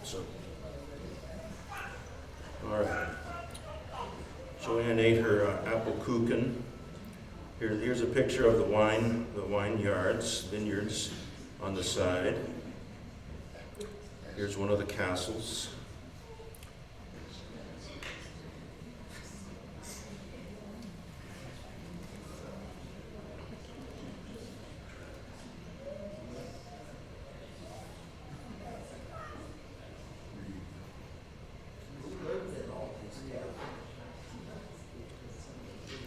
So, all right. Joanne ate her apple kuchen. Here's a picture of the vineyards on the side. Here's one of the castles.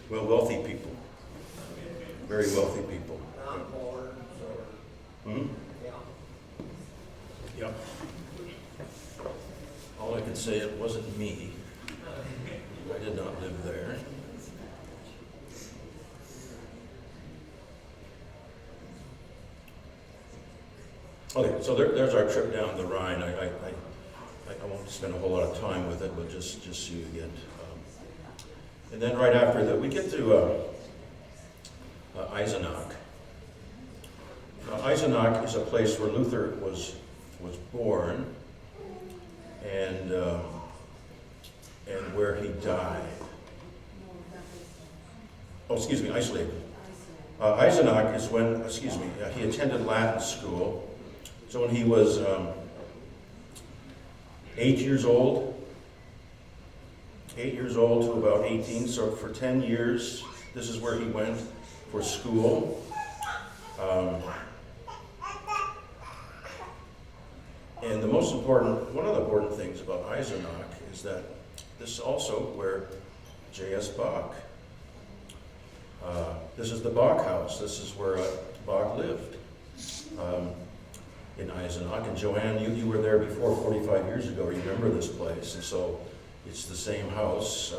Well, wealthy people. Very wealthy people. Hmm? Yep. All I can say, it wasn't me. I did not live there. Okay, so there's our trip down the Rhine. I won't spend a whole lot of time with it, but just so you get. And then right after that, we get to Eisenach. Now, Eisenach is a place where Luther was born, and where he died. Oh, excuse me, Eisleben. Eisenach is when, he attended Latin school. So when he was 8 years old to about 18, so for 10 years, this is where he went for school. And one of the important things about Eisenach is that this is also where J.S. Bach, this is the Bach house. This is where Bach lived in Eisenach. And Joanne, you were there before 45 years ago. You remember this place. And so it's the same house.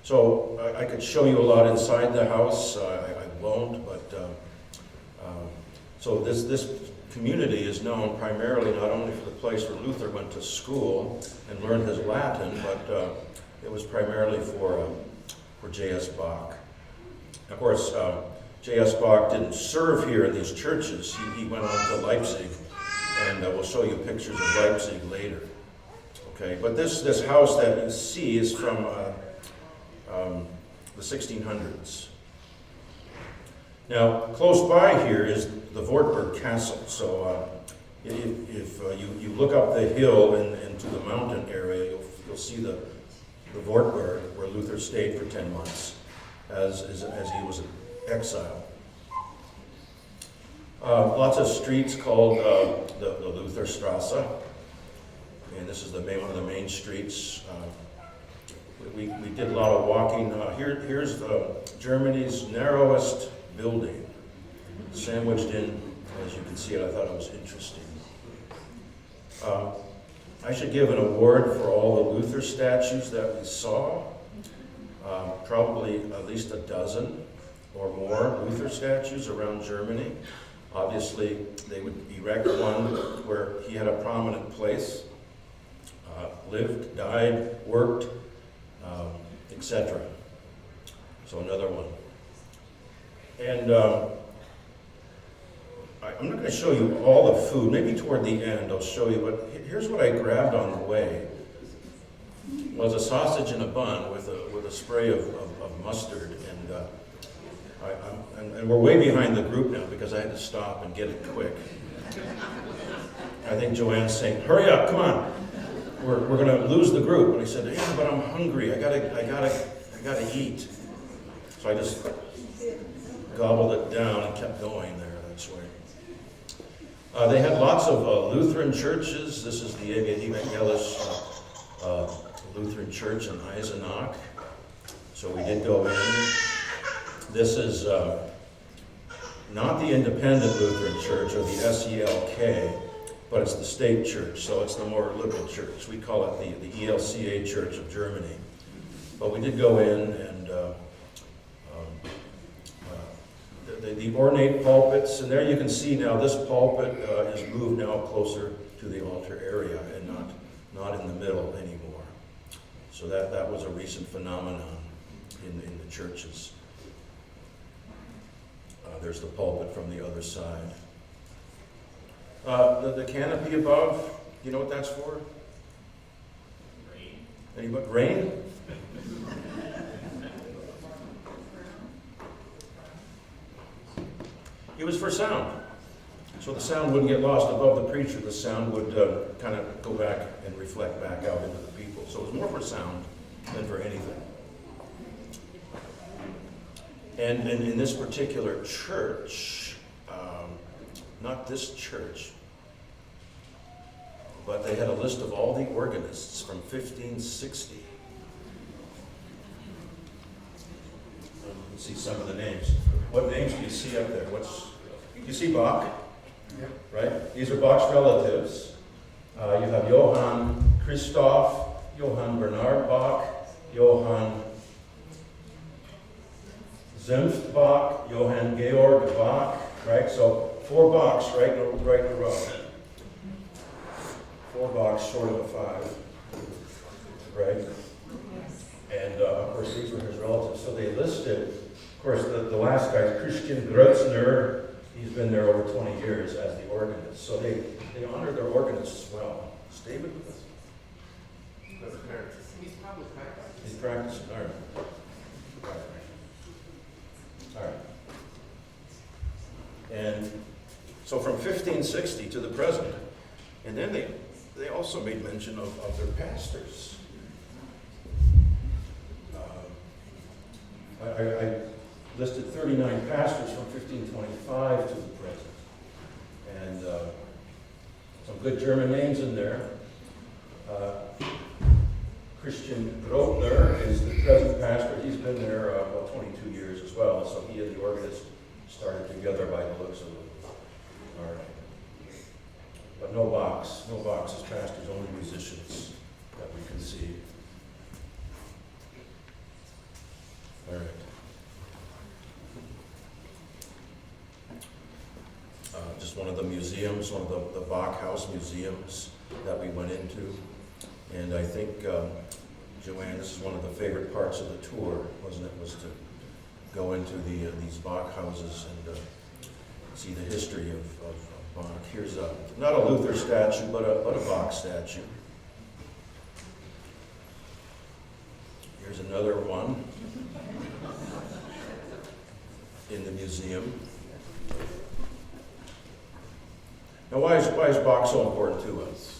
So I could show you a lot inside the house. I won't, but so this community is known primarily not only for the place where Luther went to school and learned his Latin, but it was primarily for J.S. Bach. Of course, J.S. Bach didn't serve here in these churches. He went on to Leipzig, and we'll show you pictures of Leipzig later. Okay, but this house that you see is from the 1600s. Now, close by here is the Wartburg Castle. So if you look up the hill and to the mountain area, you'll see the Wartburg, where Luther stayed for 10 months as he was in exile. Lots of streets called the Luther Strasse, and this is one of the main streets. We did a lot of walking. Here's Germany's narrowest building, sandwiched in, as you can see it. I thought it was interesting. I should give an award for all the Luther statues that we saw. Probably at least a dozen or more Luther statues around Germany. Obviously, they would erect one where he had a prominent place, lived, died, worked, etc. So another one. And I'm not going to show you all the food. Maybe toward the end I'll show you, but here's what I grabbed on the way. It was a sausage in a bun with a spray of mustard, and we're way behind the group now because I had to stop and get it quick. I think Joanne's saying, "Hurry up, come on, we're going to lose the group." And I said, "Yeah, but I'm hungry. I gotta eat." So I just gobbled it down and kept going there. That's right. They had lots of Lutheran churches. This is the Evangelis Lutheran Church in Eisenach. So we did go in. This is not the Independent Lutheran Church or the SELK, but it's the state church, so it's the more liberal church. We call it the ELCA Church of Germany. But we did go in, and the ornate pulpits, and there you can see now this pulpit is moved now closer to the altar area and not in the middle anymore. So that was a recent phenomenon in the churches. There's the pulpit from the other side. The canopy above, You know what that's for? Rain. Anybody? Rain? It was for sound. So the sound wouldn't get lost above the preacher. The sound would kind of go back and reflect back out into the people. So it was more for sound than for anything. And in this particular church, not this church, but they had a list of all the organists from 1560. You can see some of the names. What names do you see up there? You see Bach? Yep. Right? These are Bach's relatives. You have Johann Christoph, Johann Bernhard Bach, Johann Zimft Bach, Johann Georg Bach, right? So 4 Bachs right in a row. 4 Bachs short of a 5, right? And of course these were his relatives. So they listed, of course the last guy is Christian Grötzner. He's been there over 20 years as the organist. So they honor their organists as well. Is David with us? He's probably practicing. He's practicing. All right. And so from 1560 to the present, and then they also made mention of their pastors. I listed 39 pastors from 1525 to the present. And some good German names in there. Christian Grotner is the present pastor. He's been there about 22 years as well. So he and the organist started together by the looks of it. All right. But no Bachs as pastors, only musicians that we can see. All right. Just one of the museums, one of the Bach House museums that we went into. And I think, Joanne, this is one of the favorite parts of the tour, wasn't it? Was to go into these Bach houses and see the history of Bach. Here's not a Luther statue, but a Bach statue. Here's another one in the museum. Now, why is Bach so important to us?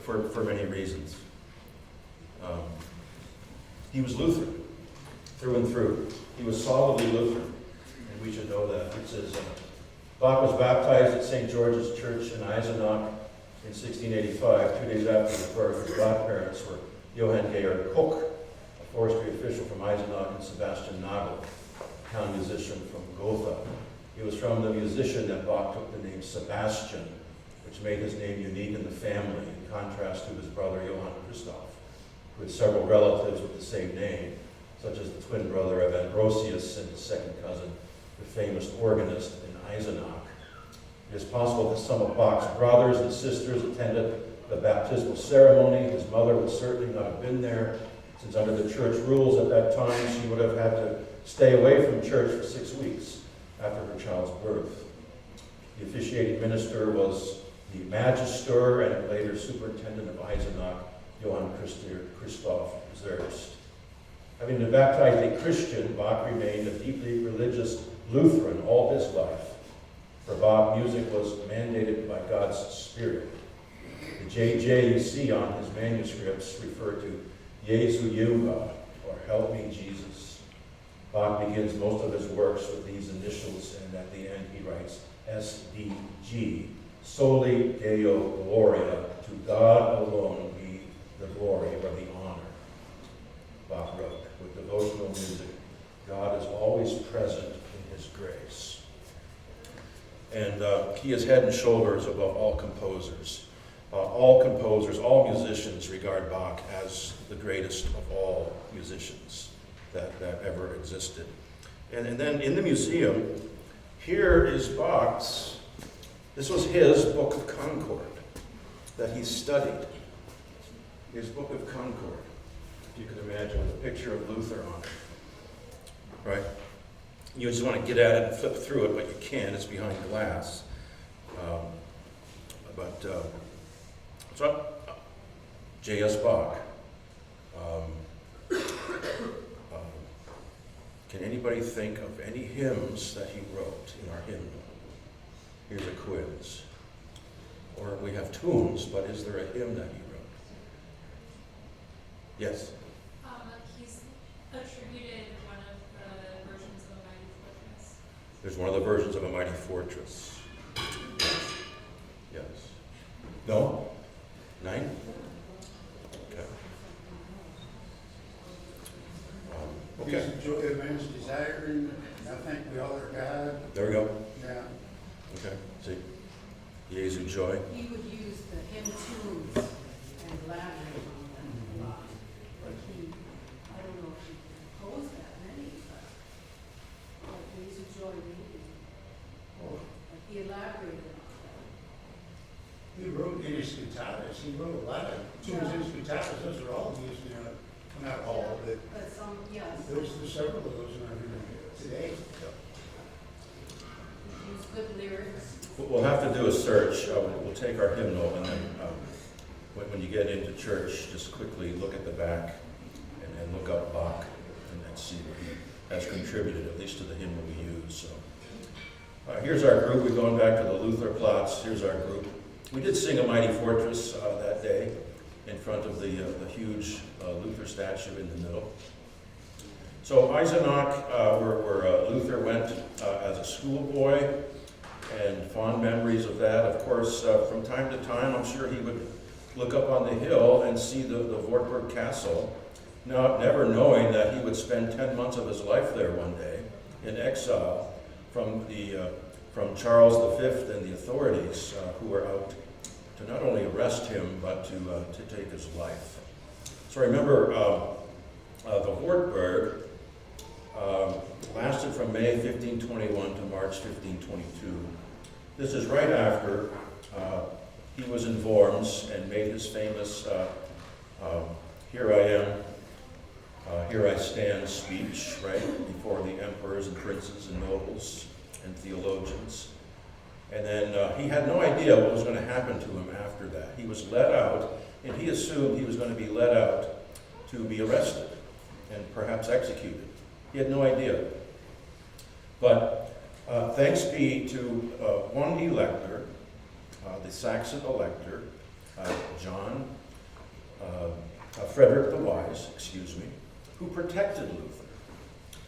For many reasons. He was Lutheran, through and through. He was solidly Lutheran, and we should know that. It says, Bach was baptized at St. George's Church in Eisenach in 1685, 2 days after his birth. His godparents were Johann Georg Koch, a forestry official from Eisenach, and Sebastian Nagel, a town musician from Gotha. It was from the musician that Bach took the name Sebastian, which made his name unique in the family, in contrast to his brother Johann Christoph, who had several relatives with the same name, such as the twin brother of Ambrosius and his second cousin, the famous organist in Eisenach. It is possible that some of Bach's brothers and sisters attended the baptismal ceremony. His mother would certainly not have been there, since under the church rules at that time, she would have had to stay away from church for 6 weeks after her child's birth. The officiating minister was the magister and later superintendent of Eisenach, Johann Christoph Zerst. Having been baptized a Christian, Bach remained a deeply religious Lutheran all his life. For Bach, music was mandated by God's Spirit. The JJ you see on his manuscripts refer to Jesu Juha, or Help Me Jesus. Bach begins most of his works with these initials, and at the end he writes SDG, Soli Deo Gloria, to God alone be the glory or the honor. Bach wrote, with devotional music, God is always present in his grace. And he is head and shoulders above all composers. All musicians regard Bach as the greatest of all musicians that ever existed. And then in the museum, here is Bach's, this was his Book of Concord that he studied. His Book of Concord, if you can imagine, with a picture of Luther on it. Right? You just want to get at it and flip through it, but you can't. It's behind glass. So, J.S. Bach. Um, can anybody think of any hymns that he wrote in our hymnal? Here's a quiz. Or we have tunes, but is there a hymn that he wrote? Yes? He's attributed one of the versions of A Mighty Fortress. There's one of the versions of A Mighty Fortress. Yes. No? 9? Okay. Okay. Joy of man's desire, and I think we all are God. There we go. Yeah. Okay. See? Jesu joy. He would use the hymn tunes and elaborate on them a lot. Like I don't know if he composed that many, but like Jesu joy maybe. Like he elaborated on them. He wrote in his cantatas. He wrote a lot of tunes in his cantatas. Those are all used now. Not all, but some, yes. there's several of those in our hymn today. He used good lyrics. We'll have to do a search. We'll take our hymnal, and then when you get into church, just quickly look at the back and look up Bach and see what he has contributed, at least to the hymnal we use. So, here's our group. We're going back to the Luther plots. Here's our group. We did sing A Mighty Fortress that day in front of the huge Luther statue in the middle. So Eisenach, where Luther went as a schoolboy, and fond memories of that. Of course, from time to time, I'm sure he would look up on the hill and see the Wartburg Castle, never knowing that he would spend 10 months of his life there one day in exile from Charles V and the authorities who were out to not only arrest him, but to take his life. So remember, the Wartburg lasted from May 1521 to March 1522. This is right after he was in Worms and made his famous "Here I am, here I stand" speech, right, before the emperors and princes and nobles and theologians. And then he had no idea what was going to happen to him after that. He was let out, and he assumed he was going to be let out to be arrested and perhaps executed. He had no idea. But thanks be to one elector, the Saxon elector, Frederick the Wise, who protected Luther.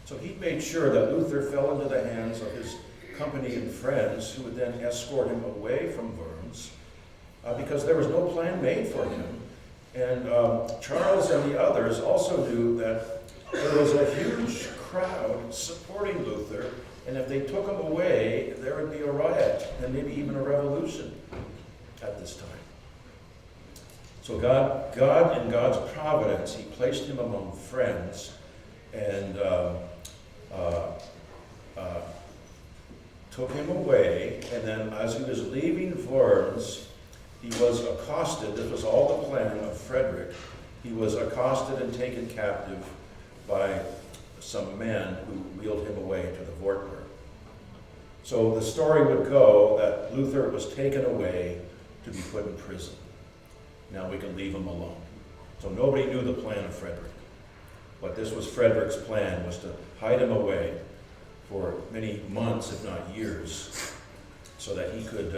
So he made sure that Luther fell into the hands of his company and friends, who would then escort him away from Worms, because there was no plan made for him. And Charles and the others also knew that there was a huge crowd supporting Luther, and if they took him away, there would be a riot and maybe even a revolution at this time. So God in God's providence, he placed him among friends and took him away. And then as he was leaving Worms, he was accosted. This was all the plan of Frederick. He was accosted and taken captive by some men who wheeled him away to the Wartburg. So the story would go that Luther was taken away to be put in prison. Now we can leave him alone. So nobody knew the plan of Frederick. But this was Frederick's plan, was to hide him away for many months, if not years, so that he could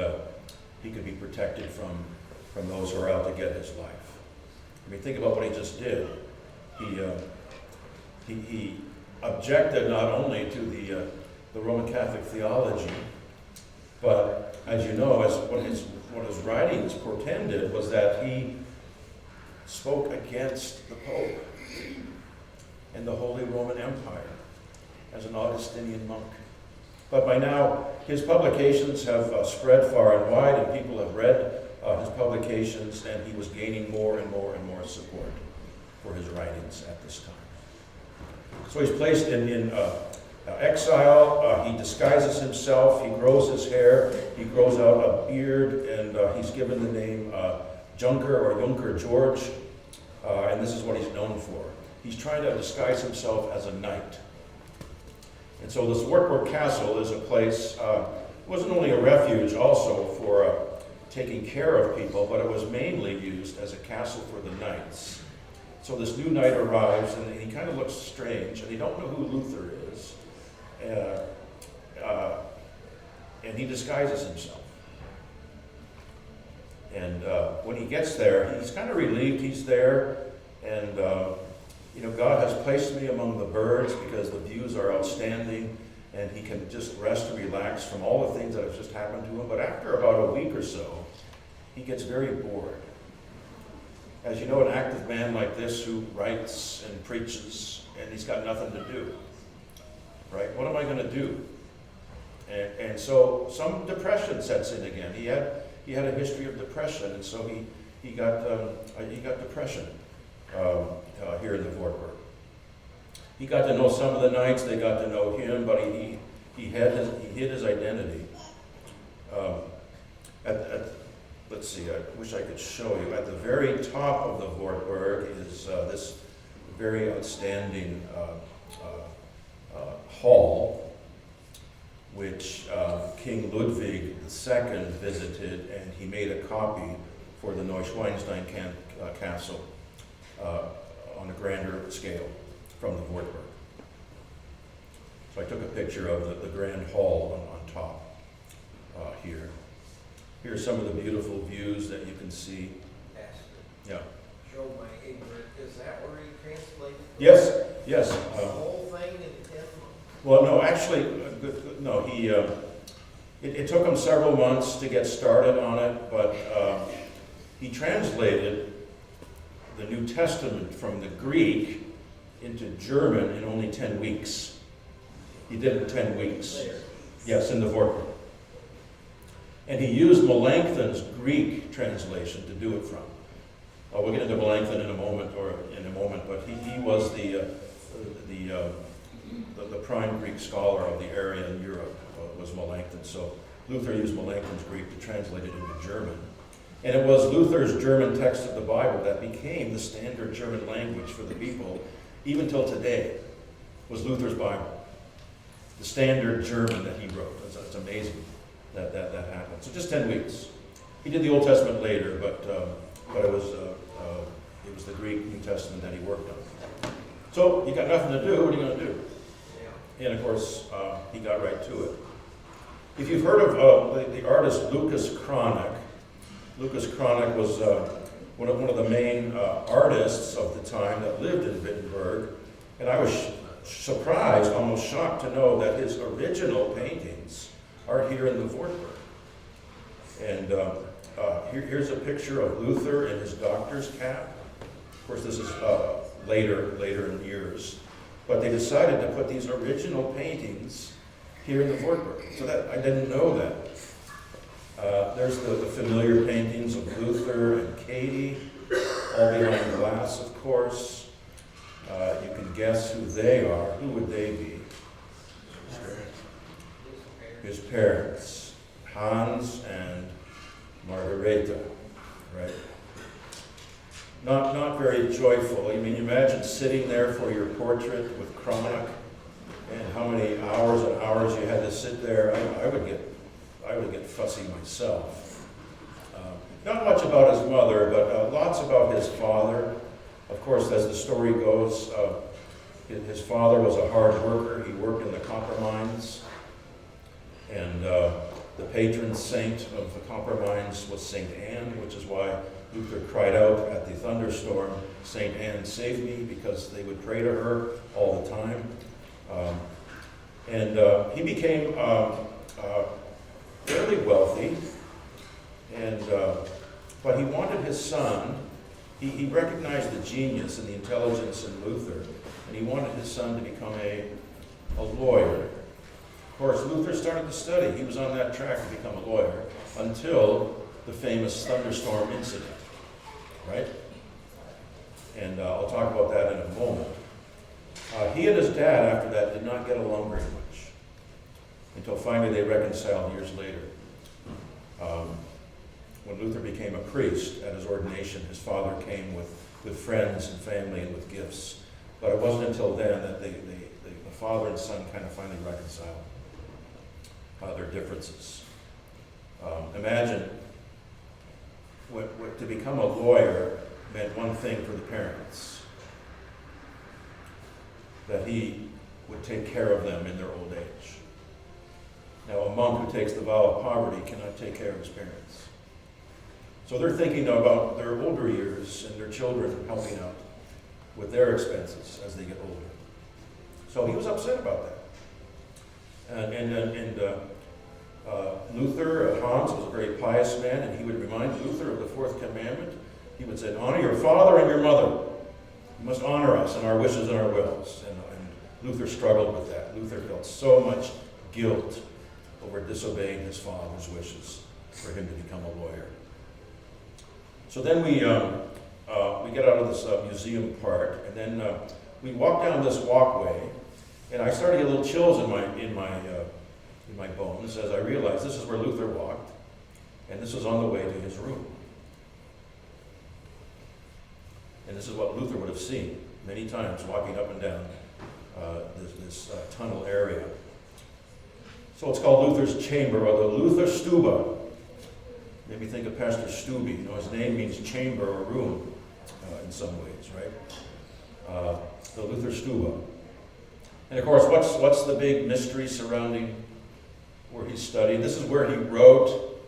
be protected from those who are out to get his life. I mean, think about what he just did. He objected not only to the Roman Catholic theology, but as you know, what his writings portended was that he spoke against the Pope and the Holy Roman Empire as an Augustinian monk. But by now, his publications have spread far and wide, and people have read his publications, and he was gaining more and more and more support for his writings at this time. So he's placed in exile. He disguises himself. He grows his hair. He grows out a beard, and he's given the name Junker or Junker George, and this is what he's known for. He's trying to disguise himself as a knight. And so this Wartburg Castle is a place, wasn't only a refuge also for taking care of people, but it was mainly used as a castle for the knights. So this new knight arrives, and he kind of looks strange, and they don't know who Luther is. And he disguises himself. And when he gets there, he's kind of relieved he's there. And, God has placed me among the birds because the views are outstanding. And he can just rest and relax from all the things that have just happened to him. But after about a week or so, he gets very bored. As you know, an active man like this who writes and preaches, and he's got nothing to do, right? What am I going to do? And so some depression sets in again. He had a history of depression, and so he got depression here in the Wartburg. He got to know some of the knights. They got to know him, but he hid his identity. Let's see. I wish I could show you. At the very top of the Wartburg is this very outstanding hall, which King Ludwig II visited, and he made a copy for the Neuschwanstein castle on a grander scale from the Wartburg. So I took a picture of the grand hall on top here. Here are some of the beautiful views that you can see. Pastor, Yeah. show my ignorance. Is that where he translated? Yes. The whole thing in 10 months? Well, no, actually, no. It took him several months to get started on it, but he translated the New Testament from the Greek into German in only 10 weeks. He did it in 10 weeks. There. Yes, in the Wartburg. And he used Melanchthon's Greek translation to do it from. We'll get into Melanchthon in a moment, but he was the prime Greek scholar of the area in Europe, was Melanchthon. So Luther used Melanchthon's Greek to translate it into German. And it was Luther's German text of the Bible that became the standard German language for the people, even till today, was Luther's Bible. The standard German that he wrote. It's amazing that happened. So just 10 weeks. He did the Old Testament later, but it was the Greek New Testament that he worked on. So you got nothing to do. What are you going to do? Yeah. And of course, he got right to it. If you've heard of the artist Lucas Cranach was one of the main artists of the time that lived in Wittenberg, and I was surprised, almost shocked to know that his original paintings are here in the Wartburg. And here's a picture of Luther in his doctor's cap. Of course, this is later in years. But they decided to put these original paintings here in the Wartburg. So that I didn't know that. There's the familiar paintings of Luther and Katie, all behind glass, of course. You can guess who they are. Who would they be? His parents, Hans and Margareta, right? Not very joyful. I mean, imagine sitting there for your portrait with Cranach, and how many hours and hours you had to sit there. I would get fussy myself. Not much about his mother, but lots about his father. Of course, as the story goes, his father was a hard worker. He worked in the copper mines. And the patron saint of the copper mines was St. Anne, which is why Luther cried out at the thunderstorm, "St. Anne, save me," because they would pray to her all the time. He became fairly wealthy, but he wanted his son. He recognized the genius and the intelligence in Luther, and he wanted his son to become a lawyer. Of course, Luther started to study. He was on that track to become a lawyer until the famous thunderstorm incident, right? And I'll talk about that in a moment. He and his dad, after that, did not get along very much until finally they reconciled years later. When Luther became a priest at his ordination, his father came with friends and family and with gifts. But it wasn't until then that the father and son kind of finally reconciled their differences. Imagine to become a lawyer meant one thing for the parents, that he would take care of them in their old age. Now, a monk who takes the vow of poverty cannot take care of his parents. So they're thinking about their older years and their children helping out with their expenses as they get older. So he was upset about that. Luther, Hans was a very pious man, and he would remind Luther of the fourth commandment. He would say, honor your father and your mother. You must honor us in our wishes and our wills. And Luther struggled with that. Luther felt so much guilt over disobeying his father's wishes for him to become a lawyer. So then we get out of this museum part, and then we walk down this walkway, and I started to get little chills in my bones as I realized this is where Luther walked, and this was on the way to his room. And this is what Luther would have seen many times walking up and down this tunnel area. So it's called Luther's chamber, or the Luther Stube. Made me think of Pastor Stubbe. You know, his name means chamber or room in some ways, right? The Luther Stube. And of course, what's the big mystery surrounding where he studied? This is where he wrote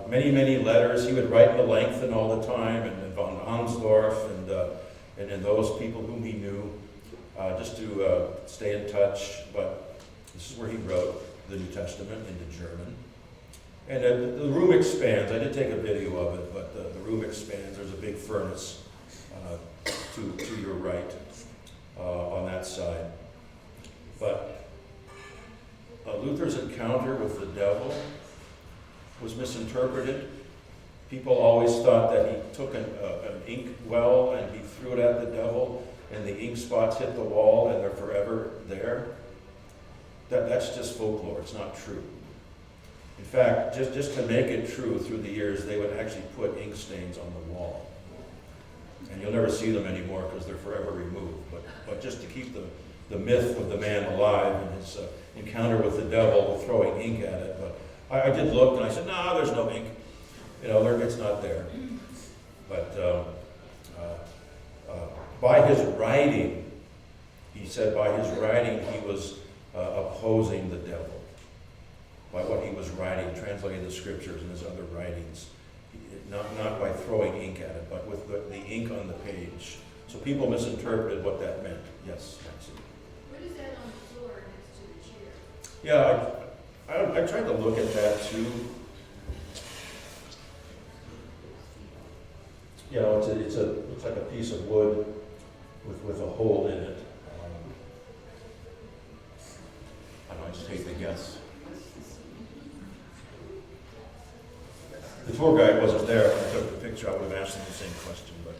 many letters. He would write Melanchthon all the time, and von Arnsdorf, and those people whom he knew, just to stay in touch. But this is where he wrote the New Testament into German. And the room expands. I did take a video of it, but the room expands. There's a big furnace to your right on that side. But Luther's encounter with the devil was misinterpreted. People always thought that he took an ink well and he threw it at the devil, and the ink spots hit the wall and they're forever there. That's just folklore. It's not true. In fact, just to make it true through the years, they would actually put ink stains on the wall. And you'll never see them anymore because they're forever removed. But just to keep the myth of the man alive and his encounter with the devil, throwing ink at it. But I did look and I said, no, there's no ink. You know, it's not there. But by his writing, he said by his writing he was opposing the devil. By what he was writing, translating the scriptures and his other writings. Not by throwing ink at it, but with the ink on the page. So people misinterpreted what that meant. Yes, Nancy. What is that on the floor next to the chair? Yeah, I tried to look at that too. You know, looks like a piece of wood with a hole in it. I don't know, I just hate to guess. The tour guide wasn't there. If I took the picture, I would have asked him the same question, but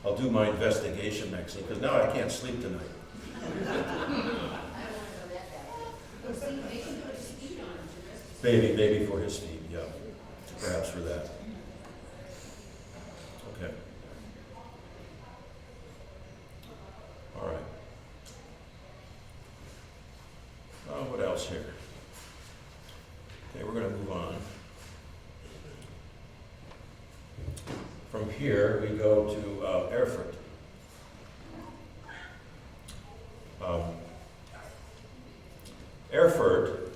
I'll do my investigation next week, because now I can't sleep tonight. I don't want to know that bad. Or see, they can put a speed on it to rest his Maybe for his feet, yeah. Perhaps for that. Okay. All right. What else here? Okay, we're going to move on. From here, we go to Erfurt. Erfurt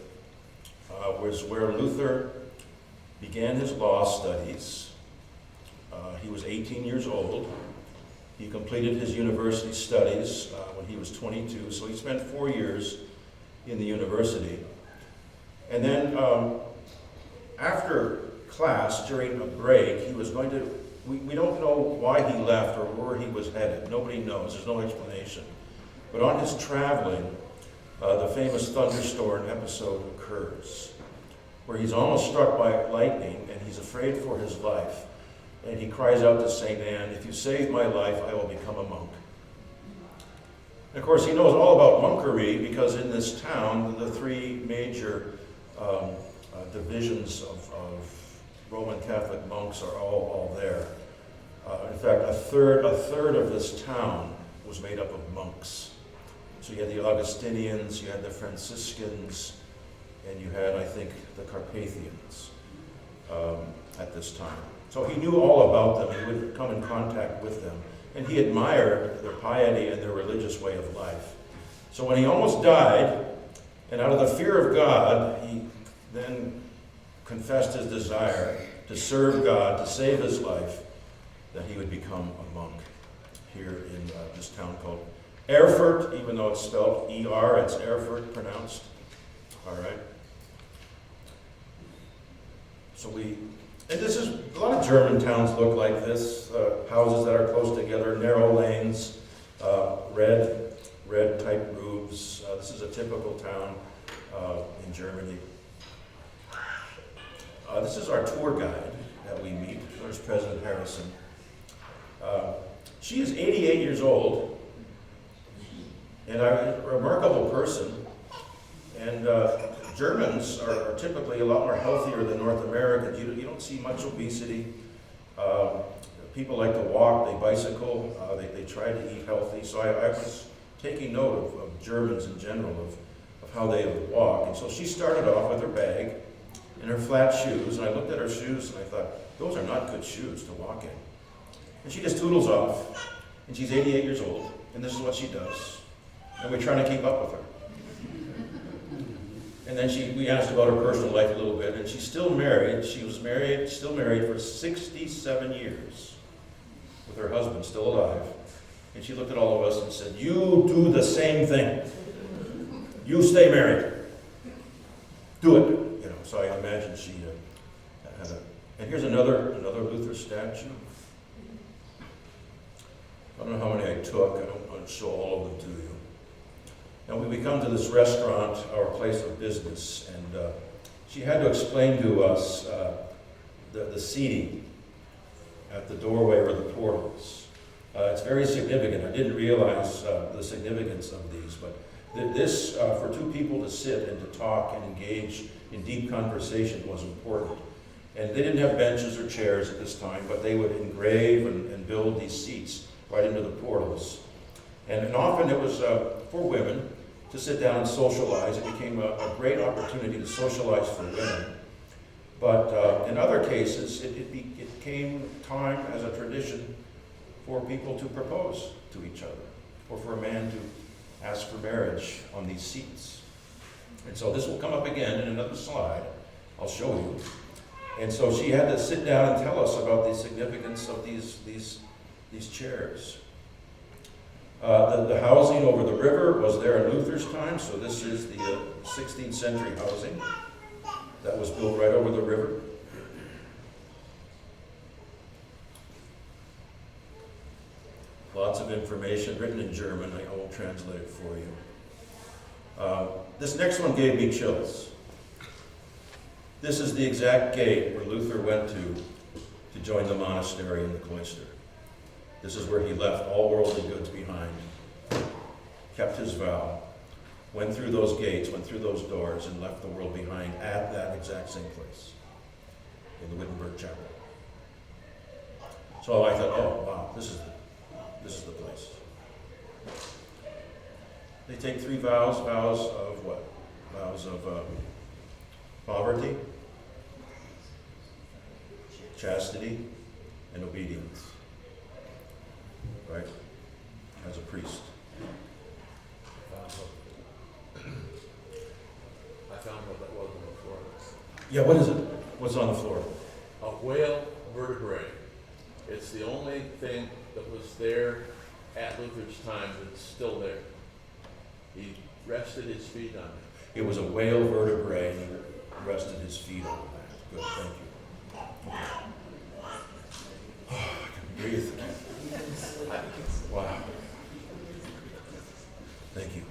was where Luther began his law studies. He was 18 years old. He completed his university studies when he was 22, so he spent 4 years in the university. And then after class, during a break, he was going to, we don't know why he left or where he was headed. Nobody knows. There's no explanation. But on his traveling, the famous thunderstorm episode occurs, where he's almost struck by lightning and he's afraid for his life. And he cries out to St. Anne, "If you save my life, I will become a monk." And of course, he knows all about monkery because in this town, the three major divisions of Roman Catholic monks are all there. In fact, a third of this town was made up of monks. So you had the Augustinians, you had the Franciscans, and you had, I think, the Carpathians. at this time. So he knew all about them. He would come in contact with them. And he admired their piety and their religious way of life. So when he almost died, and out of the fear of God, he then confessed his desire to serve God, to save his life, that he would become a monk here in this town called Erfurt, even though it's spelled E-R, it's Erfurt pronounced. All right. So and this is, a lot of German towns look like this, houses that are close together, narrow lanes, red type roofs. This is a typical town in Germany. This is our tour guide that we meet. There's President Harrison. She is 88 years old, and a remarkable person. And Germans are typically a lot more healthier than North Americans. You don't see much obesity. People like to walk, they bicycle, they try to eat healthy. So I was taking note of Germans in general, of how they would walk. And so she started off with her bag and her flat shoes. And I looked at her shoes and I thought, those are not good shoes to walk in. And she just toodles off. And she's 88 years old. And this is what she does. And we're trying to keep up with her. And then we asked about her personal life a little bit, and she's still married. She was still married for 67 years with her husband still alive. And she looked at all of us and said, "You do the same thing. You stay married. Do it." You know. So I imagine she had a. And here's another Luther statue. I don't know how many I took. I don't want to show all of them to you. Now we come to this restaurant, our place of business, and she had to explain to us the seating at the doorway or the portals. It's very significant. I didn't realize the significance of these, but this, for two people to sit and to talk and engage in deep conversation was important. And they didn't have benches or chairs at this time, but they would engrave and build these seats right into the portals. And often it was for women to sit down and socialize. It became a great opportunity to socialize for women. But in other cases, it became time as a tradition for people to propose to each other, or for a man to ask for marriage on these seats. And so this will come up again in another slide. I'll show you. And so she had to sit down and tell us about the significance of these chairs. The housing over the river was there in Luther's time, so this is the 16th century housing that was built right over the river. Lots of information written in German. I will translate it for you. This next one gave me chills. This is the exact gate where Luther went to join the monastery and the cloister. This is where he left all worldly goods behind, kept his vow, went through those gates, went through those doors, and left the world behind at that exact same place, in the Wittenberg Chapel. So I thought, oh, wow, this is the place. They take 3 vows. Vows of what? Vows of poverty, chastity, and obedience. Right? As a priest. I found what that was on the floor. Yeah, what is it? What's on the floor? A whale vertebrae. It's the only thing that was there at Luther's time that's still there. He rested his feet on it. It was a whale vertebrae, and he rested his feet on that. Good, thank you. Oh, I can breathe. Wow. Thank you.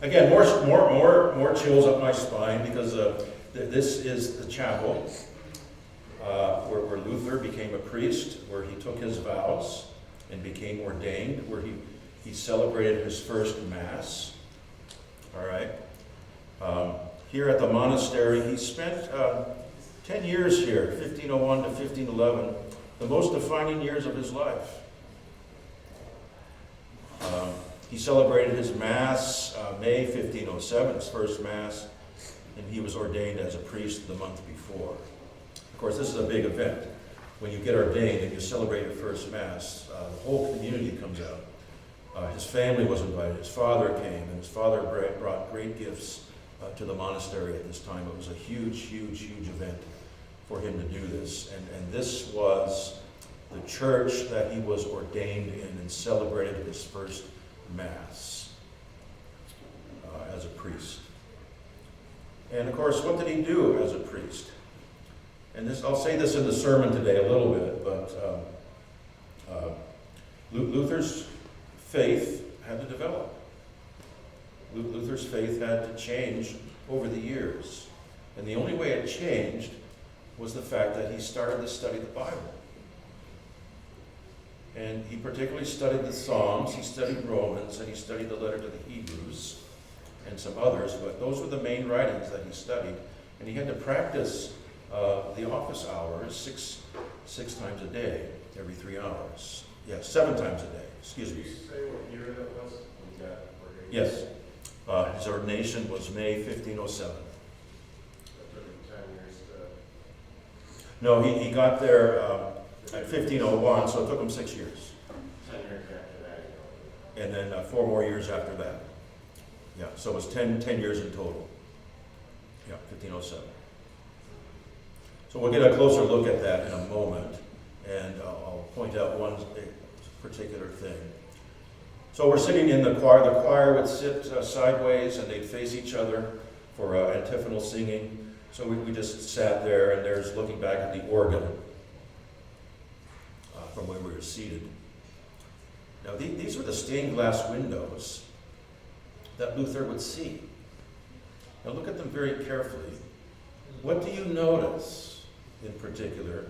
Again, more chills up my spine because this is the chapel where Luther became a priest, where he took his vows and became ordained, where he celebrated his first Mass. All right. Here at the monastery, he spent 10 years here, 1501 to 1511, the most defining years of his life. He celebrated his Mass May 1507, his first Mass, and he was ordained as a priest the month before. Of course, this is a big event. When you get ordained and you celebrate your first Mass, the whole community comes out. His family was invited, his father came, and his father brought great gifts to the monastery at this time. It was a huge, huge, huge event for him to do this. And this was the church that he was ordained in and celebrated his first Mass as a priest. And of course, what did he do as a priest? And this, I'll say this in the sermon today a little bit, but Luther's faith had to develop. Luther's faith had to change over the years. And the only way it changed was the fact that he started to study the Bible. And he particularly studied the Psalms, he studied Romans, and he studied the letter to the Hebrews, and some others, but those were the main writings that he studied. And he had to practice the office hours six times a day, every 3 hours. Yeah, 7 times a day, excuse me. Did you say what year that was when you got ordained? Yes. His ordination was May 1507. That took him 10 years to, No, he got there at 1501, so it took him 6 years. 10 years after that, you know. And then 4 more years after that. Yeah, so it was 10 years in total. Yeah, 1507. So we'll get a closer look at that in a moment, and I'll point out one particular thing. So we're sitting in the choir. The choir would sit sideways, and they'd face each other for antiphonal singing. So we just sat there, and there's looking back at the organ from where we were seated. Now, these were the stained glass windows that Luther would see. Now, look at them very carefully. What do you notice in particular?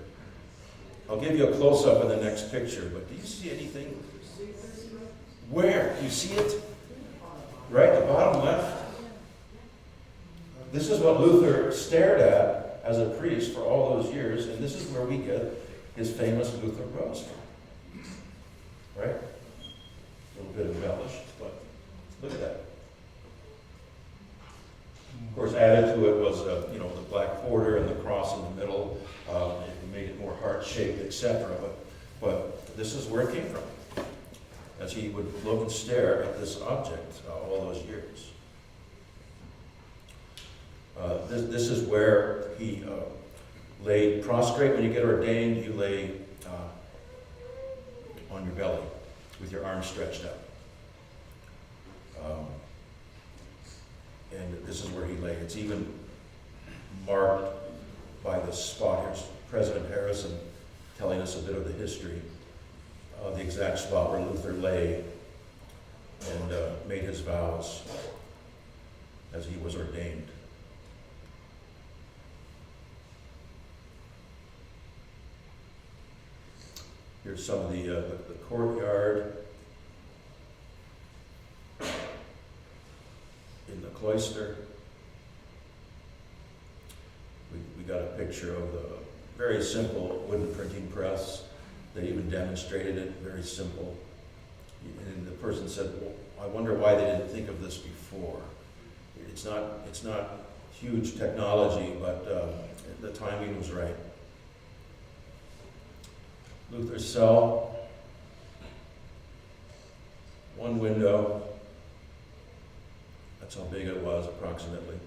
I'll give you a close-up in the next picture, but do you see anything? Where? Do you see it? Right, the bottom left? This is what Luther stared at as a priest for all those years, and this is where we get his famous Luther rose from. Right? A little bit embellished, but look at that. Of course, added to it was, the black border and the cross in the middle. It made it more heart-shaped, etc. But this is where it came from, as he would look and stare at this object all those years. This is where he lay prostrate. When you get ordained, you lay on your belly with your arms stretched out. And this is where he lay. It's even marked by the spot. Here's President Harrison telling us a bit of the history of the exact spot where Luther lay and made his vows as he was ordained. Here's some of the courtyard in the cloister. We got a picture of the very simple wooden printing press. They even demonstrated it, very simple. And the person said, well, I wonder why they didn't think of this before. It's not huge technology, but the timing was right. Luther's cell, one window. That's how big it was, approximately.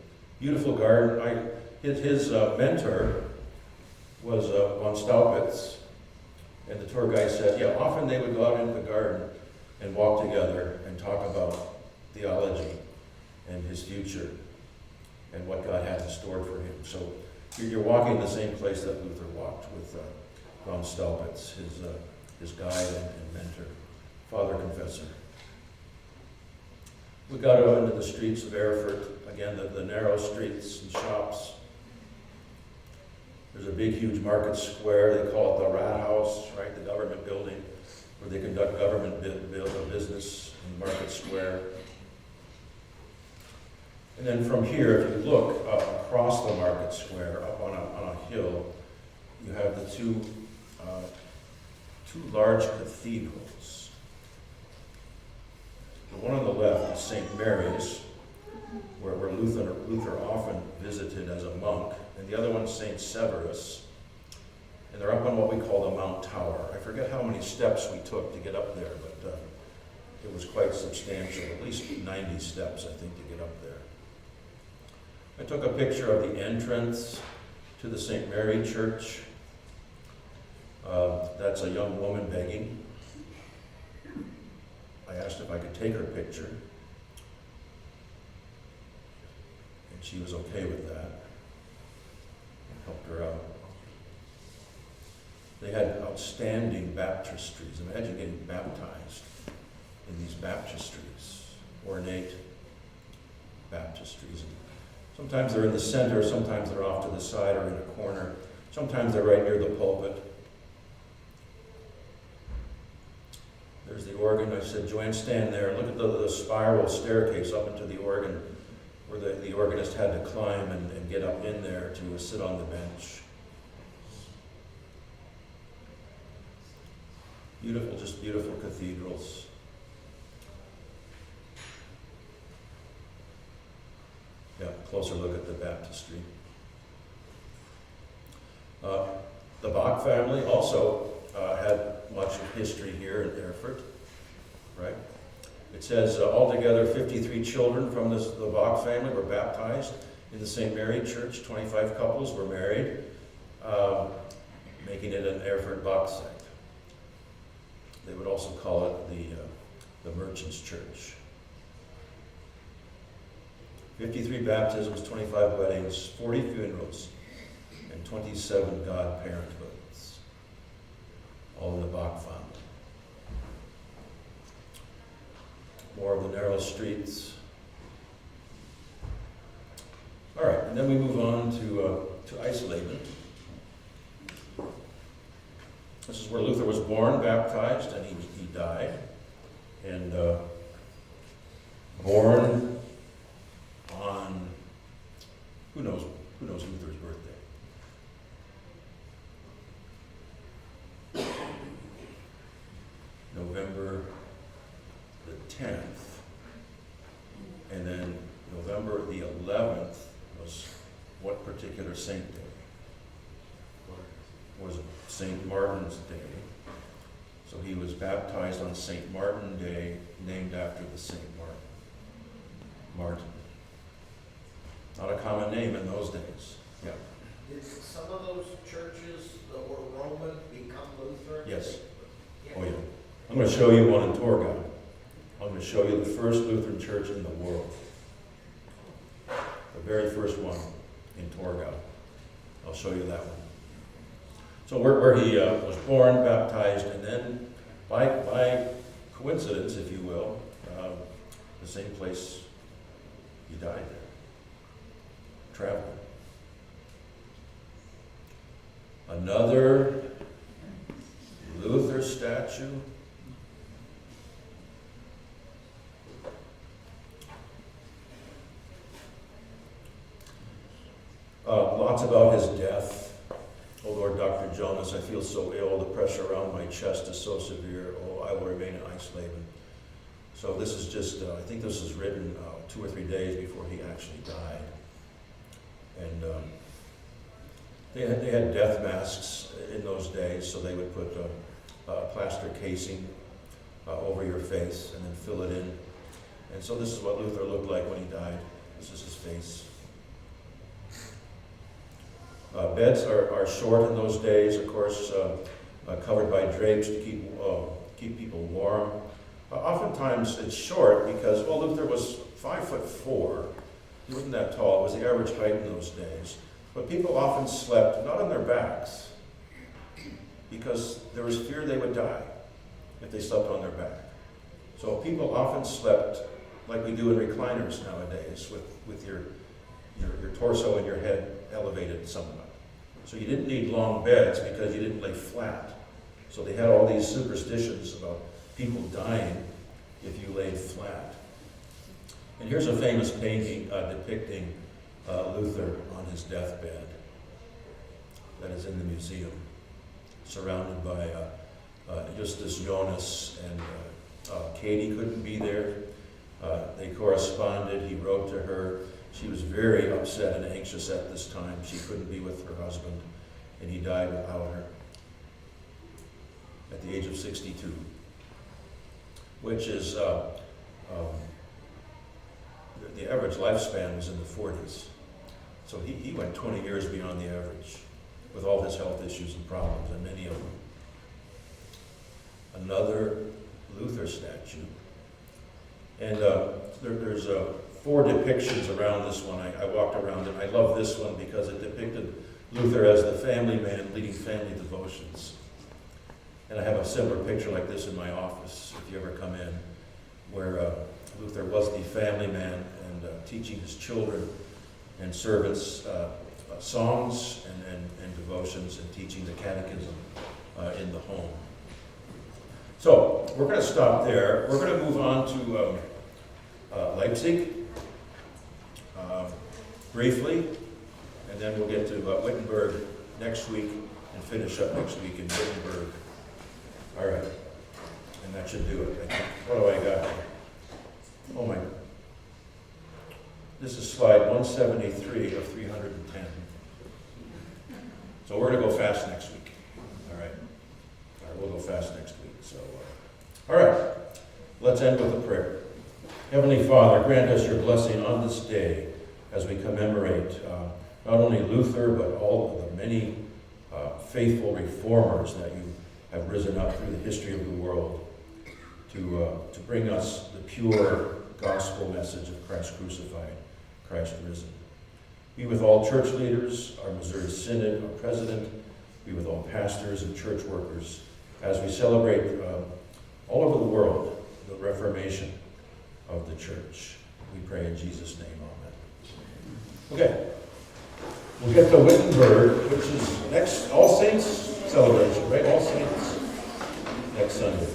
Beautiful garden. His mentor was von Staupitz, and the tour guide said, yeah, often they would go out into the garden and walk together and talk about theology and his future and what God had in store for him. So you're walking the same place that Luther walked with von Staupitz, his guide and mentor, Father Confessor. We got out into the streets of Erfurt, again, the narrow streets and shops. There's a big, huge market square. They call it the Rathaus, right? The government building where they conduct government business in the market square. And then from here, if you look across the market square, up on a hill, you have the two large cathedrals. The one on the left is St. Mary's, where Luther often visited as a monk, and the other one's St. Severus. And they're up on what we call the Mount Tower. I forget how many steps we took to get up there, but it was quite substantial, at least 90 steps, I think, to get up there. I took a picture of the entrance to the St. Mary Church. That's a young woman begging. I asked if I could take her picture, and she was okay with that. I helped her out. They had outstanding baptistries. Imagine getting baptized in these baptistries, ornate baptistries. Sometimes they're in the center, sometimes they're off to the side or in a corner. Sometimes they're right near the pulpit. There's the organ. I said, Joanne, stand there. Look at the spiral staircase up into the organ where the organist had to climb and get up in there to sit on the bench. Beautiful, just beautiful cathedrals. Yeah, closer look at the baptistry. The Bach family also had much of history here in Erfurt, right? It says altogether 53 children from the Bach family were baptized in the St. Mary Church. 25 couples were married, making it an Erfurt Bach sect. They would also call it the Merchants' Church. 53 baptisms, 25 weddings, 40 funerals, and 27 godparenthoods. All in the Bach family. More of the narrow streets. All right, and then we move on to Eisleben. This is where Luther was born, baptized, and he died. And born on, who knows Luther's birthday? November the 10th. And then November the 11th was what particular saint day? Was St. Martin's Day. So he was baptized on St. Martin Day, named after the St. Martin. Not a common name in those days. Yeah. Did some of those churches that were Roman become Lutheran? Yes. Yeah. Oh yeah. I'm going to show you one in Torgau. I'm going to show you the first Lutheran church in the world. The very first one in Torgau. I'll show you that one. So where he was born, baptized, and then by coincidence, if you will, the same place he died there, traveling. Another Luther statue. Lots about his death. Oh Lord, Dr. Jonas, I feel so ill. The pressure around my chest is so severe. Oh, I will remain in Eisleben. So this is just, I think this was written 2 or 3 days before he actually died. And they had death masks in those days, so they would put a plaster casing over your face and then fill it in. And so this is what Luther looked like when he died. This is his face. Beds are short in those days, of course, covered by drapes to keep people warm. Oftentimes it's short because, well, Luther was 5'4". He wasn't that tall. It was the average height in those days. But people often slept not on their backs because there was fear they would die if they slept on their back. So people often slept like we do in recliners nowadays with your torso and your head elevated somewhat. So you didn't need long beds because you didn't lay flat. So they had all these superstitions about people dying if you laid flat. And here's a famous painting depicting Luther on his deathbed that is in the museum, surrounded by Justus Jonas, and Katie couldn't be there. They corresponded. He wrote to her. She was very upset and anxious at this time. She couldn't be with her husband, and he died without her at the age of 62, which is the average lifespan was in the 40s. So he went 20 years beyond the average with all his health issues and problems, and many of them. Another Luther statue. And there's 4 depictions around this one. I walked around it. I love this one because it depicted Luther as the family man leading family devotions. And I have a similar picture like this in my office, if you ever come in, where Luther was the family man and teaching his children and servants songs and devotions, and teaching the catechism in the home. So we're going to stop there. We're going to move on to Leipzig briefly, and then we'll get to Wittenberg next week and finish up next week in Wittenberg. All right, and that should do it, I think. What do I got? Oh my, this is slide 173 of 310. So we're going to go fast next week. All right, we'll go fast next week. So, all right, let's end with a prayer. Heavenly Father, grant us your blessing on this day as we commemorate not only Luther, but all of the many faithful reformers that you have risen up through the history of the world to bring us the pure gospel message of Christ crucified, Christ risen. Be with all church leaders, our Missouri Synod, our president, be with all pastors and church workers as we celebrate all over the world the Reformation of the church. We pray in Jesus' name, amen. Okay, we'll get to Wittenberg, which is next All Saints celebration, right? All Saints next Sunday.